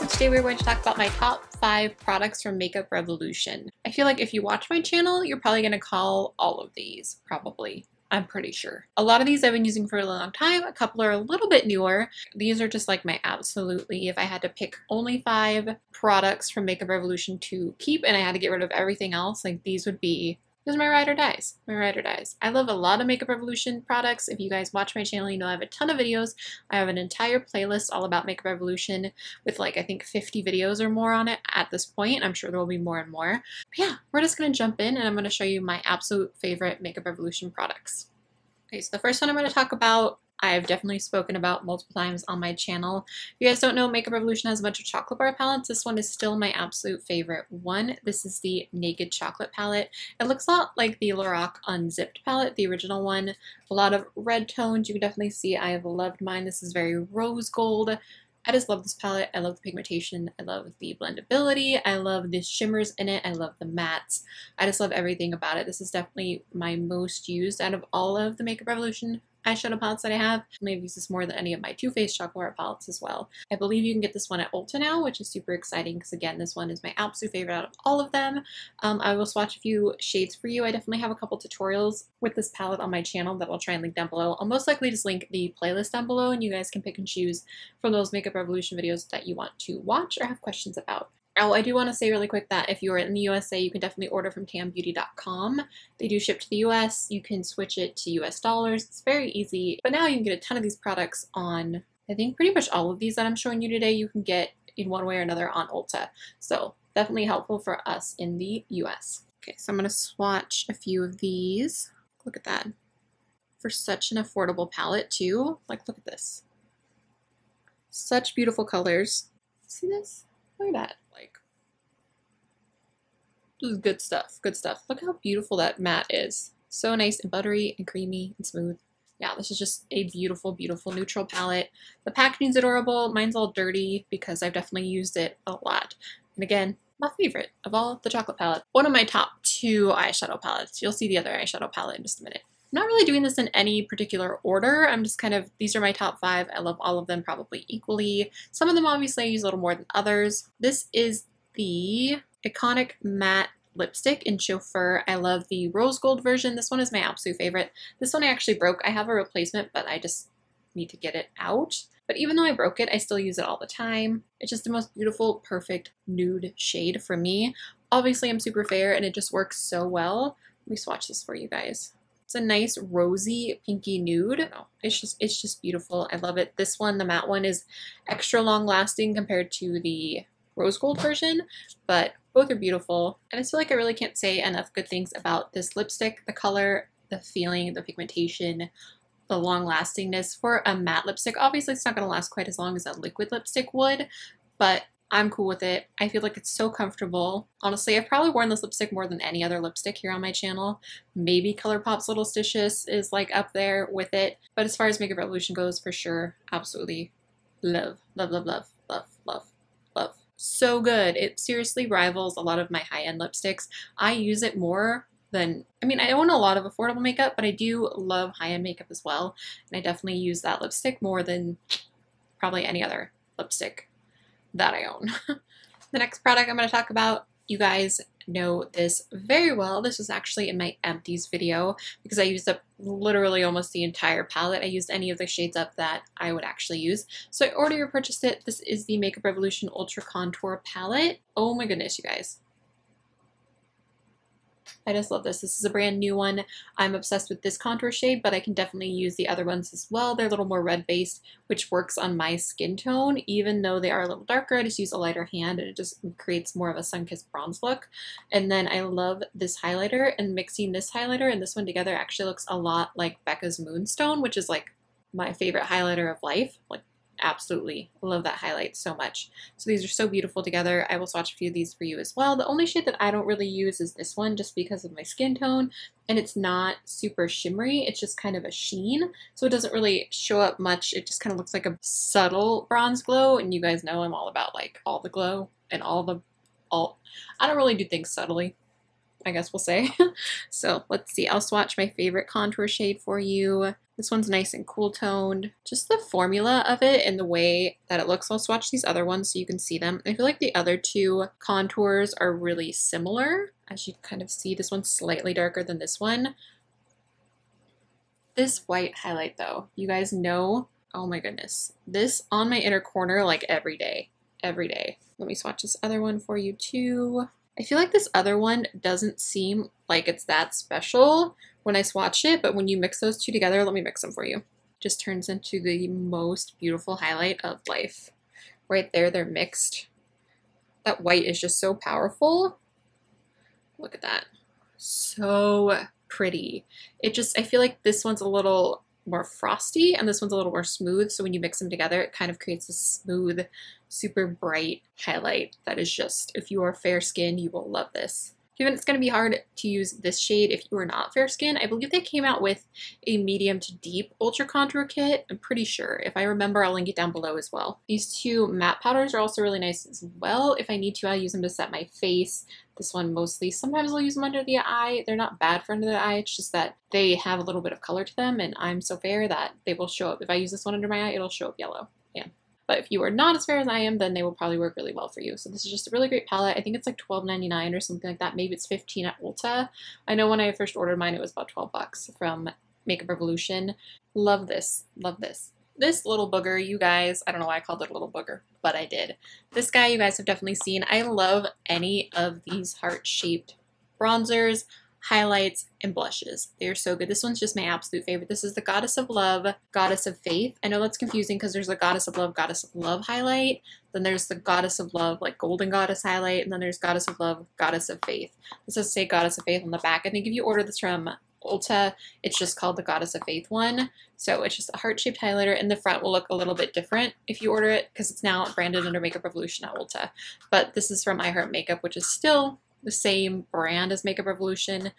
So today we're going to talk about my top 5 products from Makeup Revolution. I feel like if you watch my channel, you're probably going to call all of these, probably. I'm pretty sure. A lot of these I've been using for a long time. A couple are a little bit newer. These are just like my absolutely, if I had to pick only 5 products from Makeup Revolution to keep and I had to get rid of everything else, like these would be, this is my ride or dies. My ride or dies. I love a lot of Makeup Revolution products. If you guys watch my channel, you know I have a ton of videos. I have an entire playlist all about Makeup Revolution with like, I think 50 videos or more on it at this point. I'm sure there will be more and more. But yeah, we're just going to jump in and I'm going to show you my absolute favorite Makeup Revolution products. Okay, so the first one I'm going to talk about, I've definitely spoken about multiple times on my channel. If you guys don't know, Makeup Revolution has a bunch of chocolate bar palettes. This one is still my absolute favorite one. This is the Naked Chocolate palette. It looks a lot like the Lorac Unzipped palette, the original one. A lot of red tones. You can definitely see I have loved mine. This is very rose gold. I just love this palette. I love the pigmentation. I love the blendability. I love the shimmers in it. I love the mattes. I just love everything about it. This is definitely my most used out of all of the Makeup Revolution eyeshadow palettes that I have. I've used this more than any of my Too Faced chocolate bar palettes as well. I believe you can get this one at Ulta now, which is super exciting because again, this one is my absolute favorite out of all of them. I will swatch a few shades for you. I definitely have a couple tutorials with this palette on my channel that I'll try and link down below. I'll most likely just link the playlist down below and you guys can pick and choose from those Makeup Revolution videos that you want to watch or have questions about. Oh, I do want to say really quick that if you're in the USA, you can definitely order from tambeauty.com. They do ship to the US. You can switch it to US dollars. It's very easy. But now you can get a ton of these products on, I think pretty much all of these that I'm showing you today, you can get in one way or another on Ulta. So definitely helpful for us in the US. Okay, so I'm going to swatch a few of these. Look at that. For such an affordable palette too. Like, look at this. Such beautiful colors. See this? Look at that. Like, this is good stuff. Good stuff. Look how beautiful that matte is. So nice and buttery and creamy and smooth. Yeah, this is just a beautiful, beautiful neutral palette. The packaging's adorable. Mine's all dirty because I've definitely used it a lot. And again, my favorite of all the chocolate palette. One of my top 2 eyeshadow palettes. You'll see the other eyeshadow palette in just a minute. I'm not really doing this in any particular order. I'm just kind of, these are my top 5. I love all of them probably equally. Some of them obviously I use a little more than others. This is the Taconic Matte Lipstick in Chauffer. I love the rose gold version. This one is my absolute favorite. This one I actually broke. I have a replacement, but I just need to get it out. But even though I broke it, I still use it all the time. It's just the most beautiful, perfect nude shade for me. Obviously I'm super fair and it just works so well. Let me swatch this for you guys. It's a nice rosy pinky nude. It's just beautiful. I love it. This one, the matte one, is extra long lasting compared to the rose gold version, but both are beautiful. And I feel like I really can't say enough good things about this lipstick. The color, the feeling, the pigmentation, the long lastingness for a matte lipstick. Obviously it's not going to last quite as long as a liquid lipstick would, but I'm cool with it. I feel like it's so comfortable. Honestly, I've probably worn this lipstick more than any other lipstick here on my channel. Maybe Colourpop's Little Stitches is like up there with it. But as far as Makeup Revolution goes, for sure, absolutely love, love, love, love, love, love, love. So good. It seriously rivals a lot of my high-end lipsticks. I use it more than, I mean, I own a lot of affordable makeup, but I do love high-end makeup as well. And I definitely use that lipstick more than probably any other lipstick that I own. The next product I'm going to talk about, you guys know this very well. This was actually in my empties video because I used up literally almost the entire palette. I used any of the shades up that I would actually use. So I already purchased it. This is the Makeup Revolution Ultra Contour palette. Oh my goodness, you guys. I just love this. This is a brand new one. I'm obsessed with this contour shade, but I can definitely use the other ones as well. They're a little more red based, which works on my skin tone. Even though they are a little darker, I just use a lighter hand and it just creates more of a sun-kissed bronze look. And then I love this highlighter, and mixing this highlighter and this one together actually looks a lot like Becca's Moonstone, which is like my favorite highlighter of life. Like, absolutely love that highlight so much. So these are so beautiful together. I will swatch a few of these for you as well. The only shade that I don't really use is this one just because of my skin tone, and it's not super shimmery. It's just kind of a sheen, so it doesn't really show up much. It just kind of looks like a subtle bronze glow, and you guys know I'm all about like all the glow and I don't really do things subtly. I guess we'll say. So let's see, I'll swatch my favorite contour shade for you. This one's nice and cool toned. Just the formula of it and the way that it looks. I'll swatch these other ones so you can see them. I feel like the other two contours are really similar. As you kind of see, this one's slightly darker than this one. This white highlight though, you guys know, oh my goodness. This on my inner corner like every day, every day. Let me swatch this other one for you too. I feel like this other one doesn't seem like it's that special when I swatch it, but when you mix those two together, let me mix them for you. Just turns into the most beautiful highlight of life. Right there, they're mixed. That white is just so powerful. Look at that. So pretty. It just, I feel like this one's a little more frosty and this one's a little more smooth. So when you mix them together, it kind of creates this smooth, super bright highlight that is just, if you are fair skinned, you will love this. Given it's going to be hard to use this shade if you are not fair skinned, I believe they came out with a medium to deep ultra contour kit. I'm pretty sure. If I remember, I'll link it down below as well. These two matte powders are also really nice as well. If I need to, I'll use them to set my face. This one mostly. Sometimes I'll use them under the eye. They're not bad for under the eye. It's just that they have a little bit of color to them, and I'm so fair that they will show up. If I use this one under my eye, it'll show up yellow. Yeah. But if you are not as fair as I am, then they will probably work really well for you. So this is just a really great palette. I think it's like $12.99 or something like that. Maybe it's $15 at Ulta. I know when I first ordered mine, it was about 12 bucks from Makeup Revolution. Love this. Love this. This little booger, you guys, I don't know why I called it a little booger, but I did. This guy you guys have definitely seen. I love any of these heart-shaped bronzers, highlights, and blushes. They're so good. This one's just my absolute favorite. This is the Goddess of Love, Goddess of Faith. I know that's confusing because there's a Goddess of Love highlight. Then there's the Goddess of Love, like Golden Goddess highlight. And then there's Goddess of Love, Goddess of Faith. This does say Goddess of Faith on the back. I think if you order this from Ulta, it's just called the Goddess of Faith one. So it's just a heart-shaped highlighter, and the front will look a little bit different if you order it because it's now branded under Makeup Revolution at Ulta. But this is from I Heart Makeup, which is still the same brand as Makeup Revolution.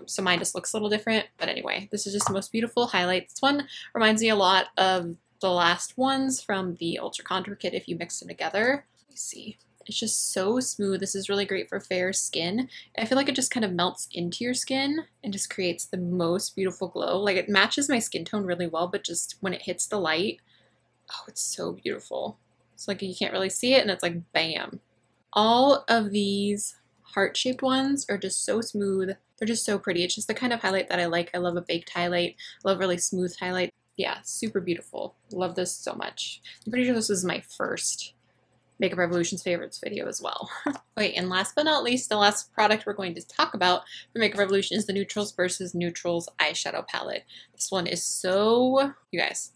So mine just looks a little different. But anyway, this is just the most beautiful highlight. This one reminds me a lot of the last ones from the Ultra Contour Kit if you mix them together. Let me see. It's just so smooth. This is really great for fair skin. I feel like it just kind of melts into your skin and just creates the most beautiful glow. Like it matches my skin tone really well, but just when it hits the light, oh, it's so beautiful. It's like you can't really see it and it's like bam. All of these heart-shaped ones are just so smooth. They're just so pretty. It's just the kind of highlight that I like. I love a baked highlight. I love really smooth highlight. Yeah, super beautiful. Love this so much. I'm pretty sure this is my first Makeup Revolution's favorites video as well. Wait, and last but not least, the last product we're going to talk about for Makeup Revolution is the Neutrals versus Neutrals eyeshadow palette. This one is so, you guys,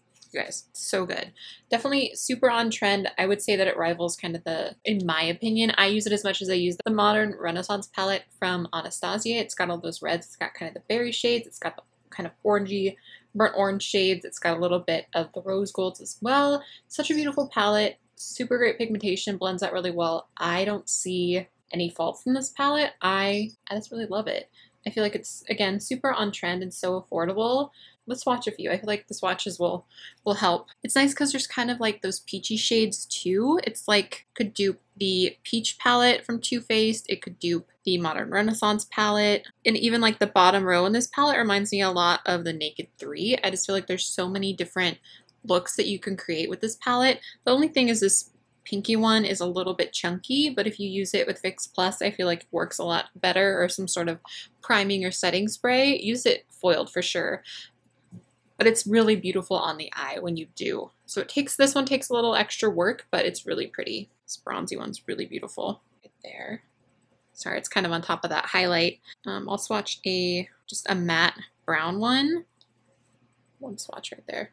so good. Definitely super on trend. I would say that it rivals kind of the, in my opinion, I use it as much as I use the Modern Renaissance palette from Anastasia. It's got all those reds. It's got kind of the berry shades. It's got the kind of orangey, burnt orange shades. It's got a little bit of the rose golds as well. Such a beautiful palette. Super great pigmentation, blends out really well. I don't see any faults in this palette. I just really love it. I feel like it's, again, super on trend and so affordable. Let's swatch a few. I feel like the swatches will help. It's nice because there's kind of like those peachy shades too. It's like, could dupe the peach palette from Too Faced. It could dupe the Modern Renaissance palette. And even like the bottom row in this palette reminds me a lot of the Naked 3. I just feel like there's so many different looks that you can create with this palette. The only thing is this pinky one is a little bit chunky, but if you use it with Fix Plus, I feel like it works a lot better, or some sort of priming or setting spray. Use it foiled for sure. But it's really beautiful on the eye when you do. So this one takes a little extra work, but it's really pretty. This bronzy one's really beautiful right there. Sorry, it's kind of on top of that highlight. I'll swatch just a matte brown one. One swatch right there.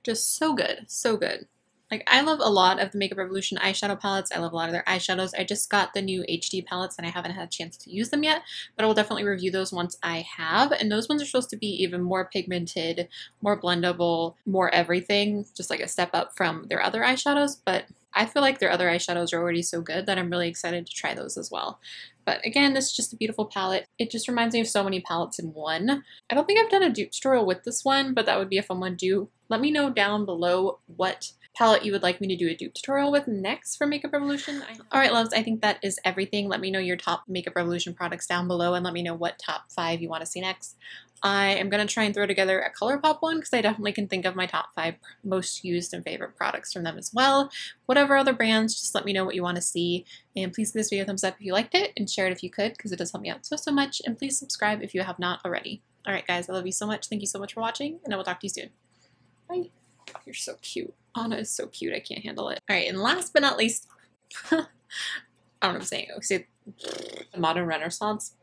Just so good, so good. Like, I love a lot of the Makeup Revolution eyeshadow palettes. I love a lot of their eyeshadows. I just got the new HD palettes and I haven't had a chance to use them yet, but I will definitely review those once I have. And those ones are supposed to be even more pigmented, more blendable, more everything, just like a step up from their other eyeshadows. But I feel like their other eyeshadows are already so good that I'm really excited to try those as well. But again, this is just a beautiful palette. It just reminds me of so many palettes in one. I don't think I've done a dupe tutorial with this one, but that would be a fun one to do. Let me know down below what palette you would like me to do a dupe tutorial with next for Makeup Revolution. Alright loves, I think that is everything. Let me know your top Makeup Revolution products down below and let me know what top 5 you want to see next. I am going to try and throw together a Colourpop one because I definitely can think of my top 5 most used and favorite products from them as well. Whatever other brands, just let me know what you want to see. And please give this video a thumbs up if you liked it and share it if you could because it does help me out so much. And please subscribe if you have not already. Alright guys, I love you so much. Thank you so much for watching and I will talk to you soon. Bye. Oh, you're so cute. Anna is so cute. I can't handle it. Alright, and last but not least, I don't know what I'm saying. The modern renaissance